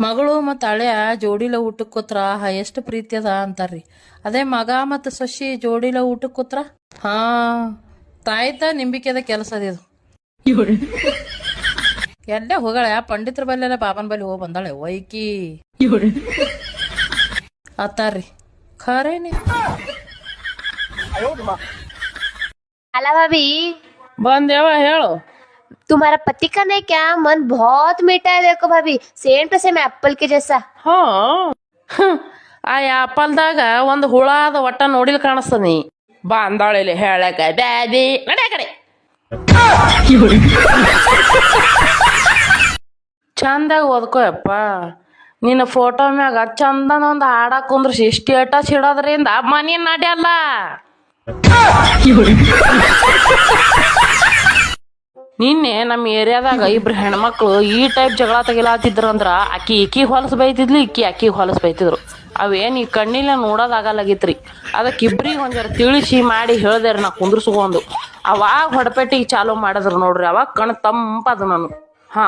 ಮಗಳು ಮತ್ತು ಹಳೆಯ ಜೋಡಿಲ ಊಟಕ್ಕೆ ಕೂತ್ರ ಎಷ್ಟು ಪ್ರೀತಿ ಅದ ಅಂತಾರ್ರಿ. ಅದೇ ಮಗ ಮತ್ತು ಸೊಸಿ ಜೋಡಿಲ ಊಟಕ್ಕೆ ಕೂತ್ರ ಹಾ ತಾಯ್ತ ನಿಂಬಿಕೆದ ಕೆಲಸ ಅದಿದು. ಎಲ್ಲೇ ಹೋಗಳ ಪಂಡಿತರ ಬಲ್ಲೆಲ್ಲ ಬಾಬನ್ ಬಲ್ಲಿ ಹೋಗಿ ಬಂದಾಳೆ ವೈಕಿ ಅತ್ತಾರ್ರಿ ಖರೇನೆ. अला भाभी, ಬಂದೇವ ಹೇಳು. तुम्हारा पति का नहीं क्या? मन बहुत मीठा है, देखो भाभी, सेम टू सेम एप्पल के जैसा. ಹಾ ಆ ಆಪಲ್ದಾಗ ಒಂದು ಹುಳ ಅದ ಒಟ್ಟ ನೋಡಿಲ್ ಕಾಣಿಸ್ತದ ನೀ ಬಾ ಅಂದಾಳಿಲಿ ಹೇಳಕ ಬ್ಯಾಬಿ ನಡೆ ಕಡೆ ಚಂದಾಗ ಓದ್ಕೋ ಯಪ್ಪ. ನಿನ್ನ ಫೋಟೋ ಮ್ಯಾಗ ಚಂದನ ಒಂದು ಹಾಡಕ್ ಕುಂದ್ರಿಸಿ ಸ್ಟೇಟಸ್ ಇಡೋದ್ರಿಂದ ಮನಿ ನಡೆಯಲ್ಲ. ನಿನ್ನೆ ನಮ್ಮ ಏರಿಯಾದಾಗ ಇಬ್ರು ಹೆಣ್ಮಕ್ಳು ಈ ಟೈಪ್ ಜಗಳ ತೆಗಿಲಾತಿದ್ರಂದ್ರ ಈಕಿ ಹೊಲಸು ಬೈತಿದ್ಲು, ಅಕ್ಕಿಗೆ ಹೊಲಸು ಬೈತಿದ್ರು. ಅವೇನು ಈ ಕಣ್ಣಿಲ್ಲ ನೋಡೋದಾಗಲ್ಲಾಗಿತ್ರಿ. ಅದಕ್ಕೆ ಇಬ್ರಿಗೆ ಒಂಜರ ತಿಳಿಸಿ ಮಾಡಿ ಹೇಳ್ದೇರಿ ನಾ ಕುಂದ್ರಸ್ಕೊಂಡು. ಅವಾಗ ಹೊಡಪೆಟ್ಟಿಗೆ ಚಾಲು ಮಾಡಿದ್ರು ನೋಡ್ರಿ. ಅವಾಗ ಕಣ್ ತಂಪದು ನಾನು. ಹಾ